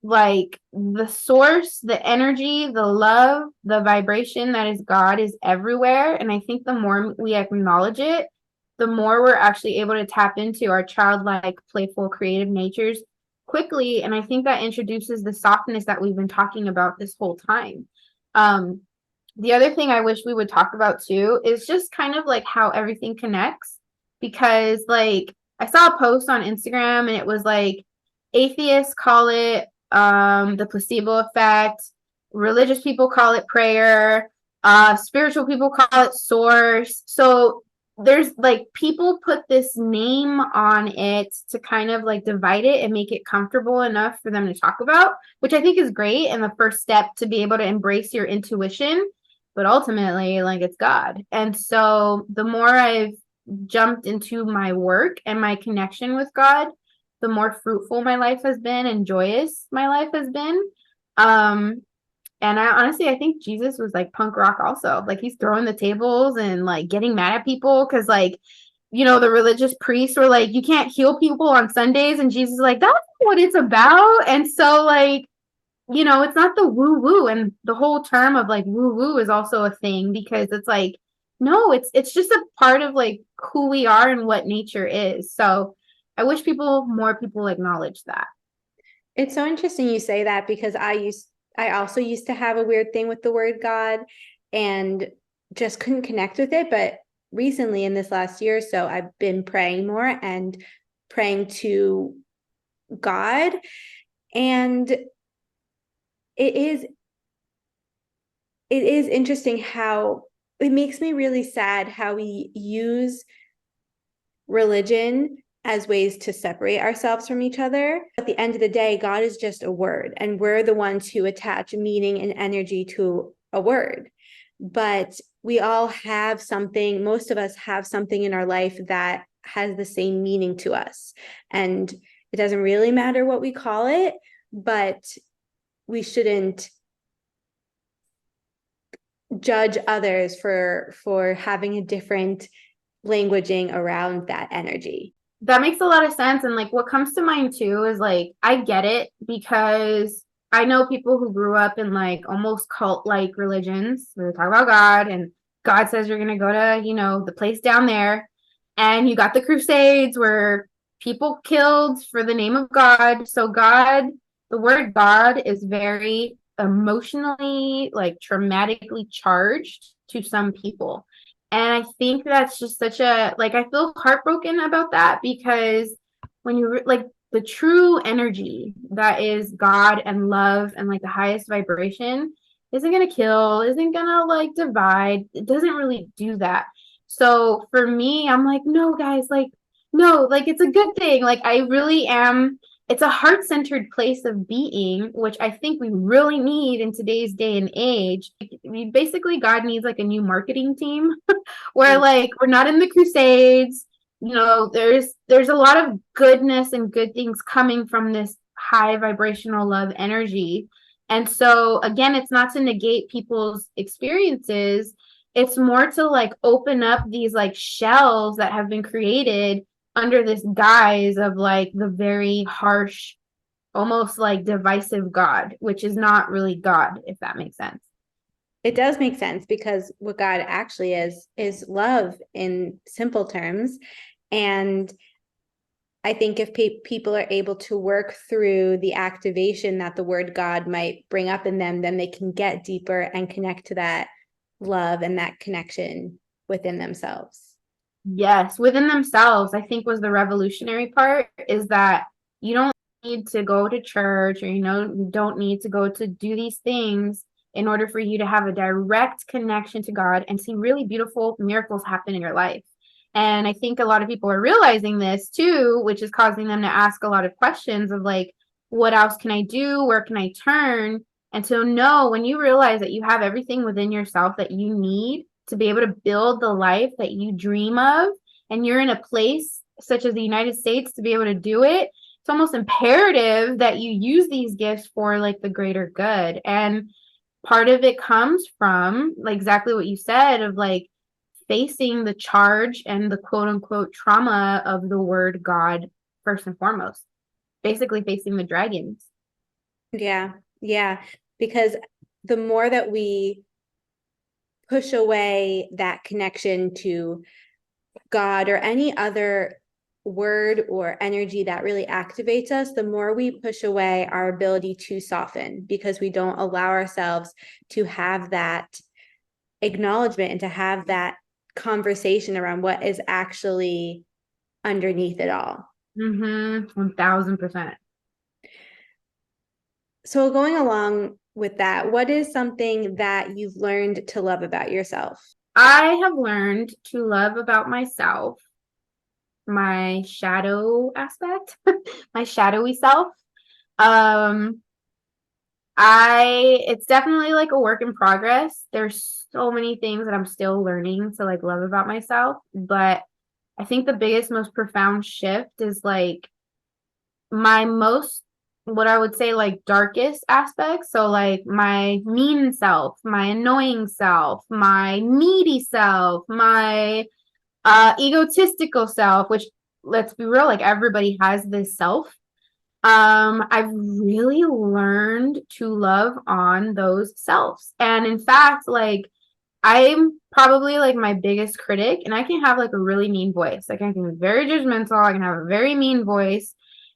like the source, the energy, the love, the vibration that is God is everywhere. And I think the more we acknowledge it, the more we're actually able to tap into our childlike, playful, creative natures quickly. And I think that introduces the softness that we've been talking about this whole time. Um, the other thing I wish we would talk about too is just kind of like how everything connects. Because like I saw a post on Instagram and it was like atheists call it the placebo effect, religious people call it prayer, spiritual people call it source. So there's like people put this name on it to kind of like divide it and make it comfortable enough for them to talk about, which I think is great and the first step to be able to embrace your intuition. But ultimately, like it's God. And so the more I've jumped into my work and my connection with God, the more fruitful my life has been and joyous my life has been. And I honestly, I think Jesus was like punk rock also. Like he's throwing the tables and like getting mad at people because like, the religious priests were like, you can't heal people on Sundays. And Jesus is like, that's what it's about. And so like, it's not the woo woo. And the whole term of like woo woo is also a thing because it's like, no, it's just a part of like who we are and what nature is. So I wish more people acknowledge that. It's so interesting you say that because I also used to have a weird thing with the word God and just couldn't connect with it. But recently in this last year or so, I've been praying more and praying to God. And it is interesting how it makes me really sad how we use religion as ways to separate ourselves from each other. At the end of the day, God is just a word, and we're the ones who attach meaning and energy to a word. But we all have something, most of us have something in our life that has the same meaning to us. And it doesn't really matter what we call it, but we shouldn't judge others for having a different languaging around that energy. That makes a lot of sense. And like what comes to mind too is like I get it because I know people who grew up in like almost cult like religions where they talk about God and God says you're gonna go to, the place down there. And you got the crusades where people killed for the name of God. So God, the word God is very emotionally like traumatically charged to some people. And I think that's just such a like I feel heartbroken about that because when you like the true energy that is God and love and like the highest vibration isn't going to kill, isn't going to like divide. It doesn't really do that. So for me, I'm like, no, guys, like, no, like it's a good thing. Like I really am. It's a heart-centered place of being, which I think we really need in today's day and age. Basically, God needs like a new marketing team where like we're not in the crusades. There's a lot of goodness and good things coming from this high vibrational love energy. And so again, it's not to negate people's experiences. It's more to like open up these like shells that have been created under this guise of like the very harsh, almost like divisive God, which is not really God, if that makes sense. It does make sense, because what God actually is love in simple terms. And I think if people are able to work through the activation that the word God might bring up in them, then they can get deeper and connect to that love and that connection within themselves. Yes, within themselves, I think was the revolutionary part, is that you don't need to go to church, or you don't need to go to do these things in order for you to have a direct connection to God and see really beautiful miracles happen in your life. And I think a lot of people are realizing this too, which is causing them to ask a lot of questions of like, what else can I do? Where can I turn? And so, no, when you realize that you have everything within yourself that you need to be able to build the life that you dream of, and you're in a place such as the United States to be able to do it, it's almost imperative that you use these gifts for like the greater good. And part of it comes from like exactly what you said of like facing the charge and the quote unquote trauma of the word God first and foremost, basically facing the dragons. Yeah. Yeah. Because the more that we push away that connection to God or any other word or energy that really activates us, the more we push away our ability to soften, because we don't allow ourselves to have that acknowledgement and to have that conversation around what is actually underneath it all. 1000%. So going along with that, what is something that you've learned to love about yourself? I have learned to love about myself my shadow aspect, my shadowy self. Um, it's definitely like a work in progress. There's so many things that I'm still learning to like love about myself, but I think the biggest, most profound shift is like my most, what I would say, like darkest aspects. So, like my mean self, my annoying self, my needy self, my egotistical self, which let's be real, like everybody has this self. I've really learned to love on those selves. And in fact, like I'm probably like my biggest critic, and I can have like a really mean voice. Like I can be very judgmental, I can have a very mean voice.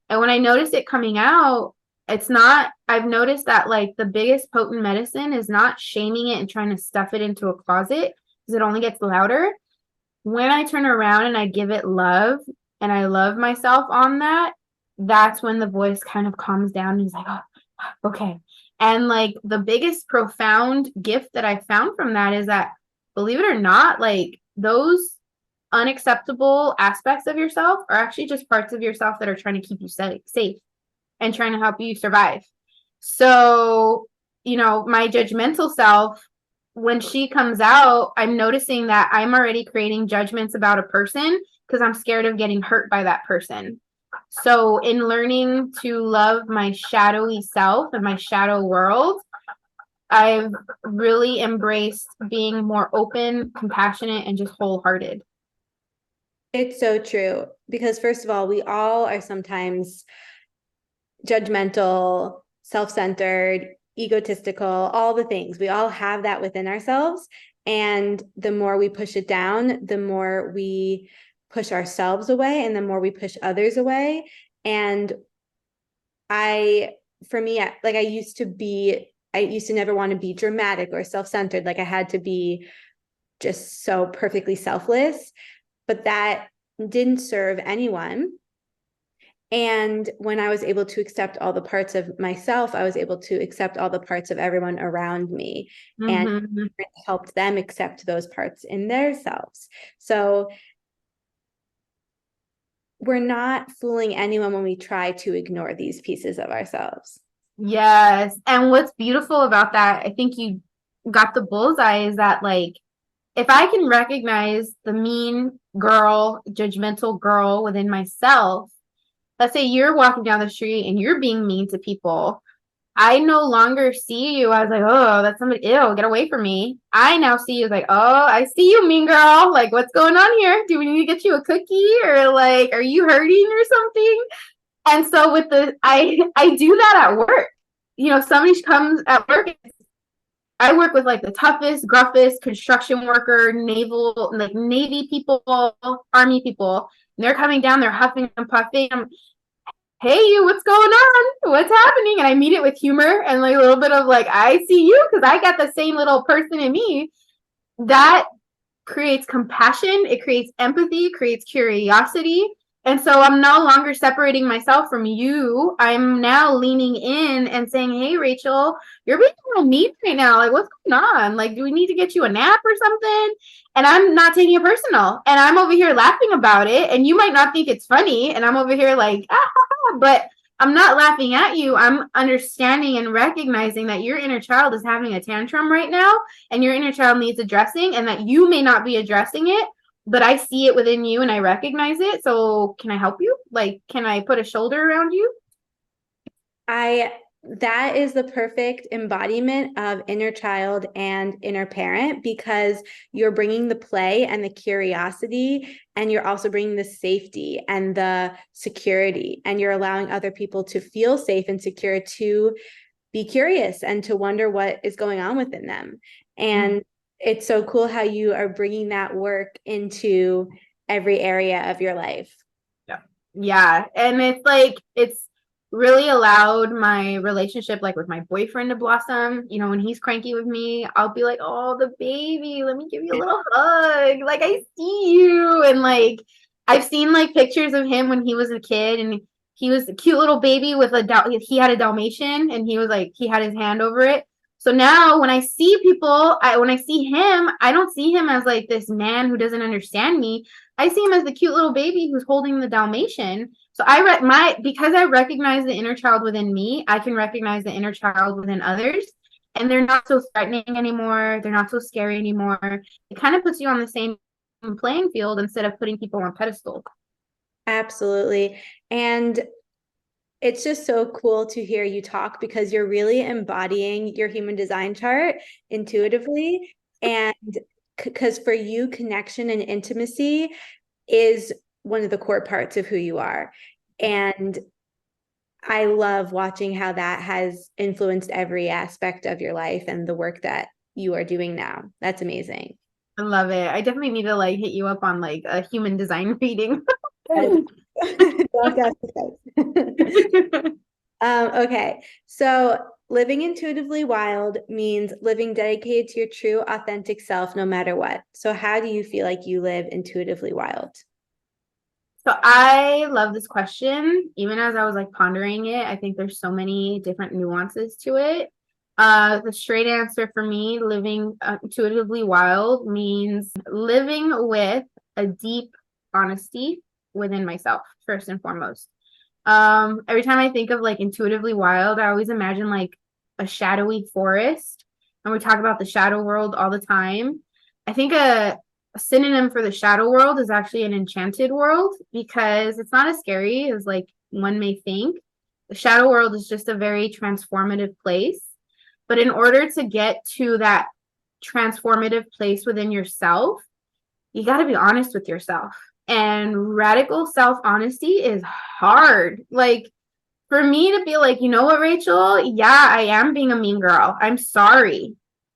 And when I notice it coming out, it's not, I've noticed that like the biggest potent medicine is not shaming it and trying to stuff it into a closet because it only gets louder. When I turn around and I give it love and I love myself on that, that's when the voice kind of calms down and is like, oh, okay. And like the biggest profound gift that I found from that is that, believe it or not, like those unacceptable aspects of yourself are actually just parts of yourself that are trying to keep you safe and trying to help you survive. So, my judgmental self, when she comes out, I'm noticing that I'm already creating judgments about a person because I'm scared of getting hurt by that person. So, in learning to love my shadowy self and my shadow world, I've really embraced being more open, compassionate, and just wholehearted. It's so true, because first of all, we all are sometimes judgmental, self-centered, egotistical, all the things. We all have that within ourselves. And the more we push it down, the more we push ourselves away, and the more we push others away. And for me, like I used to never want to be dramatic or self-centered. Like I had to be just so perfectly selfless, but that didn't serve anyone. And when I was able to accept all the parts of myself, I was able to accept all the parts of everyone around me, and helped them accept those parts in their selves. So we're not fooling anyone when we try to ignore these pieces of ourselves. Yes. And what's beautiful about that, I think you got the bullseye, is that like if I can recognize the mean girl, judgmental girl within myself, let's say you're walking down the street and you're being mean to people, I no longer see you as like, oh, that's somebody, ew, get away from me. I now see you as like, oh, I see you, mean girl. Like, what's going on here? Do we need to get you a cookie, or like, are you hurting or something? And so with I do that at work. Somebody comes at work. I work with like the toughest, gruffest construction worker, naval, like Navy people, Army people. And they're coming down, they're huffing and puffing. Hey, you, what's going on? What's happening? And I meet it with humor and like a little bit of like, I see you because I got the same little person in me. That creates compassion, it creates empathy, it creates curiosity. And so I'm no longer separating myself from you. I'm now leaning in and saying, hey, Rachel, you're being a little mean right now. Like, what's going on? Like, do we need to get you a nap or something? And I'm not taking it personal. And I'm over here laughing about it. And you might not think it's funny. And I'm over here like, but I'm not laughing at you. I'm understanding and recognizing that your inner child is having a tantrum right now, and your inner child needs addressing, and that you may not be addressing it, but I see it within you and I recognize it. So can I help you? Like, can I put a shoulder around you? That is the perfect embodiment of inner child and inner parent, because you're bringing the play and the curiosity, and you're also bringing the safety and the security, and you're allowing other people to feel safe and secure to be curious and to wonder what is going on within them. And it's so cool how you are bringing that work into every area of your life. Yeah. And it's like, it's really allowed my relationship, like with my boyfriend, to blossom. When he's cranky with me, I'll be like, oh, the baby, let me give you a little hug. Like, I see you. And like, I've seen like pictures of him when he was a kid, and he was a cute little baby with he had a Dalmatian, and he was like, he had his hand over it. So now when I see people, when I see him, I don't see him as like this man who doesn't understand me. I see him as the cute little baby who's holding the Dalmatian. So because I recognize the inner child within me, I can recognize the inner child within others, and they're not so threatening anymore. They're not so scary anymore. It kind of puts you on the same playing field instead of putting people on pedestals. Absolutely. And it's just so cool to hear you talk, because you're really embodying your human design chart intuitively. And because for you, connection and intimacy is one of the core parts of who you are. And I love watching how that has influenced every aspect of your life and the work that you are doing now. That's amazing. I love it. I definitely need to like hit you up on like a human design reading. Okay, so living intuitively wild means living dedicated to your true, authentic self, no matter what. So how do you feel like you live intuitively wild? So I love this question. Even as I was like pondering it, I think there's so many different nuances to it. The straight answer for me, living intuitively wild, means living with a deep honesty within myself, first and foremost. Every time I think of like intuitively wild, I always imagine like a shadowy forest. And we talk about the shadow world all the time. I think a synonym for the shadow world is actually an enchanted world, because it's not as scary as like one may think. The shadow world is just a very transformative place. But in order to get to that transformative place within yourself, you got to be honest with yourself. And radical self honesty is hard. Like, for me to be like, you know what, Rachel? Yeah, I am being a mean girl. I'm sorry.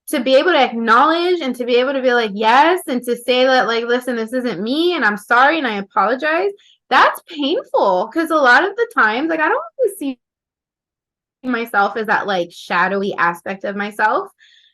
To be able to acknowledge and to be able to be like, yes, and to say that, like, listen, this isn't me and I'm sorry and I apologize. That's painful, because a lot of the times, like, I don't always see myself as that like shadowy aspect of myself.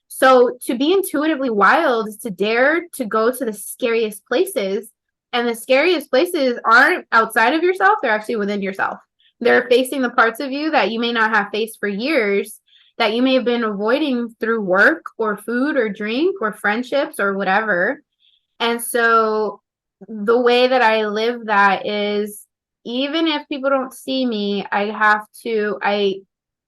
So to be intuitively wild is to dare to go to the scariest places. And the scariest places aren't outside of yourself, they're actually within yourself. They're facing the parts of you that you may not have faced for years, that you may have been avoiding through work or food or drink or friendships or whatever. And so the way that I live that is, even if people don't see me, I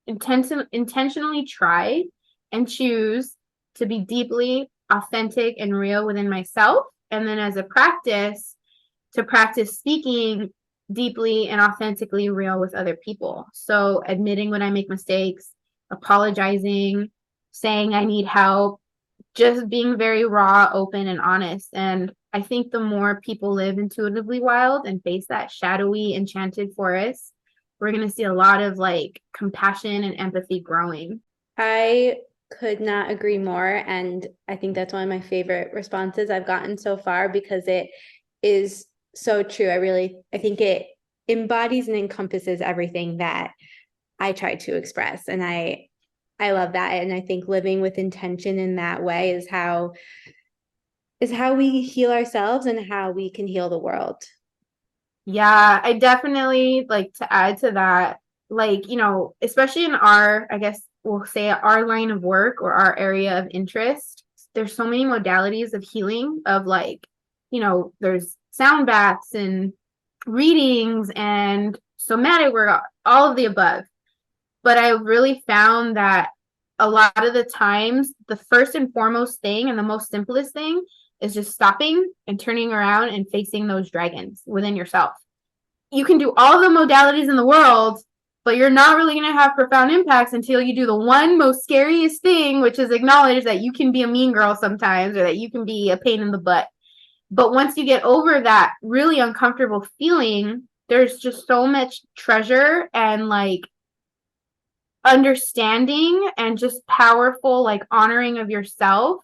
intentionally try and choose to be deeply authentic and real within myself. And then as a practice, to practice speaking deeply and authentically real with other people. So admitting when I make mistakes, apologizing, saying I need help, just being very raw, open, and honest. And I think the more people live intuitively wild and face that shadowy, enchanted forest, we're going to see a lot of like compassion and empathy growing. I could not agree more. And I think that's one of my favorite responses I've gotten so far, because it is so true. I think it embodies and encompasses everything that I try to express. And I love that. And I think living with intention in that way is how we heal ourselves and how we can heal the world. Yeah, I definitely like to add to that, like, especially in our, I guess we'll say our line of work or our area of interest, there's so many modalities of healing of like, there's sound baths and readings and somatic work, all of the above. But I really found that a lot of the times, the first and foremost thing and the most simplest thing is just stopping and turning around and facing those dragons within yourself. You can do all the modalities in the world, but you're not really going to have profound impacts until you do the one most scariest thing, which is acknowledge that you can be a mean girl sometimes, or that you can be a pain in the butt. But once you get over that really uncomfortable feeling, there's just so much treasure and like understanding and just powerful like honoring of yourself,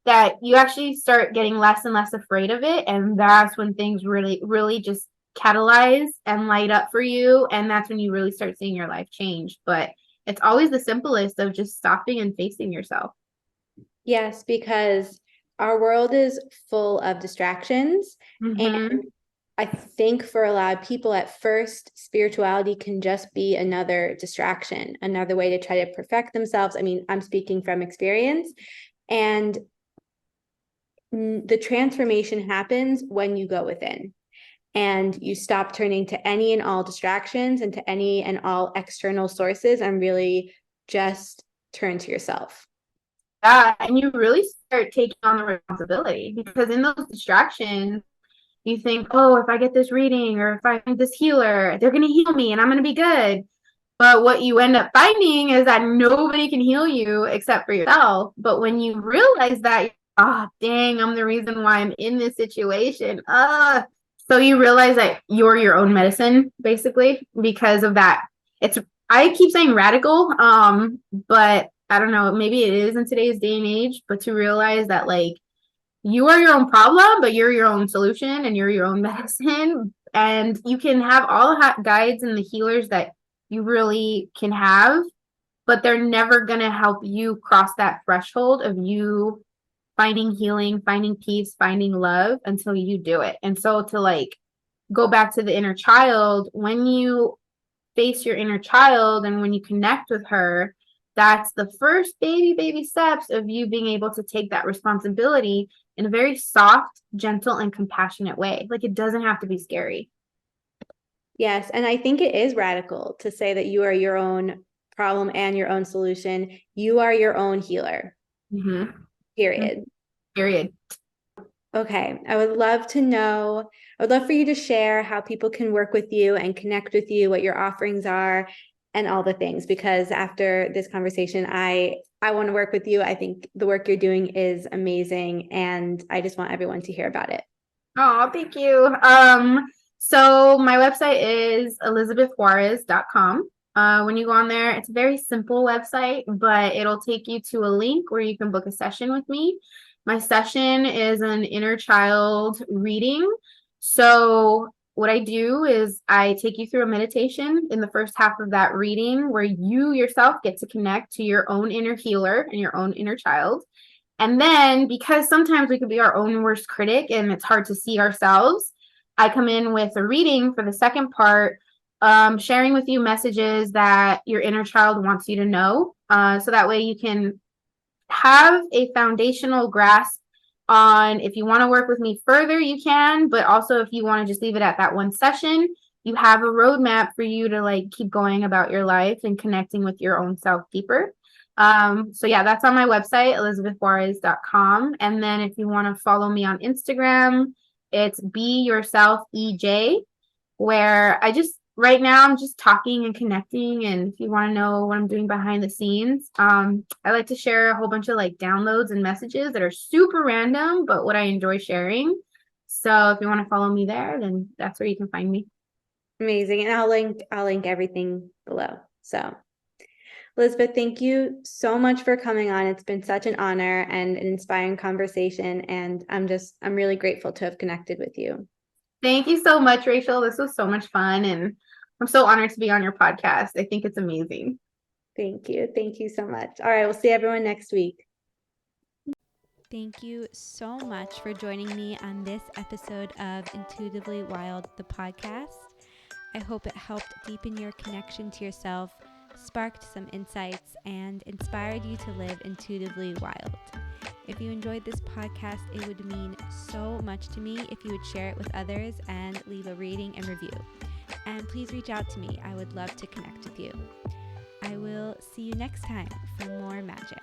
that you actually start getting less and less afraid of it. And that's when things really, really just catalyze and light up for you. And that's when you really start seeing your life change. But it's always the simplest of just stopping and facing yourself. Yes, because our world is full of distractions. And I think for a lot of people at first, spirituality can just be another distraction, another way to try to perfect themselves. I mean, I'm speaking from experience. And the transformation happens when you go within and you stop turning to any and all distractions and to any and all external sources, and really just turn to yourself. Yeah, and you really start taking on the responsibility, because in those distractions, you think, oh, if I get this reading or if I find this healer, they're going to heal me and I'm going to be good. But what you end up finding is that nobody can heal you except for yourself. But when you realize that, oh, dang, I'm the reason why I'm in this situation. So you realize that you're your own medicine, basically, because of that. I keep saying radical, but I don't know, maybe it is in today's day and age, but to realize that like you are your own problem, but you're your own solution and you're your own medicine. And you can have all the guides and the healers that you really can have, but they're never going to help you cross that threshold of you finding healing, finding peace, finding love until you do it. And so to like go back to the inner child, when you face your inner child and when you connect with her, that's the first baby steps of you being able to take that responsibility in a very soft, gentle, and compassionate way. Like, it doesn't have to be scary. Yes. And I think it is radical to say that you are your own problem and your own solution. You are your own healer. Period. Period. Okay. I would love for you to share how people can work with you and connect with you, what your offerings are, and all the things, because after this conversation, I want to work with you. I think the work you're doing is amazing, and I just want everyone to hear about it. Oh, thank you. So my website is elizabethjuarez.com. When you go on there, it's a very simple website, but it'll take you to a link where you can book a session with me. My session is an inner child reading. So what I do is I take you through a meditation in the first half of that reading where you yourself get to connect to your own inner healer and your own inner child. And then, because sometimes we could be our own worst critic and it's hard to see ourselves, I come in with a reading for the second part, sharing with you messages that your inner child wants you to know. So that way you can have a foundational grasp on, if you want to work with me further, you can, but also if you want to just leave it at that one session, you have a roadmap for you to like keep going about your life and connecting with your own self deeper. So yeah, that's on my website, elizabethjuarez.com. And then if you want to follow me on Instagram, it's Be Yourself EJ, where I just right now I'm just talking and connecting. And if you want to know what I'm doing behind the scenes, I like to share a whole bunch of like downloads and messages that are super random, but what I enjoy sharing. So if you want to follow me there, then that's where you can find me. Amazing. And I'll link everything below. So Elizabeth, thank you so much for coming on. It's been such an honor and an inspiring conversation. And I'm really grateful to have connected with you. Thank you so much, Rachel. This was so much fun. And I'm so honored to be on your podcast. I think it's amazing. Thank you. Thank you so much. All right. We'll see everyone next week. Thank you so much for joining me on this episode of Intuitively Wild, the podcast. I hope it helped deepen your connection to yourself, sparked some insights, and inspired you to live intuitively wild. If you enjoyed this podcast, it would mean so much to me if you would share it with others and leave a rating and review. And please reach out to me. I would love to connect with you. I will see you next time for more magic.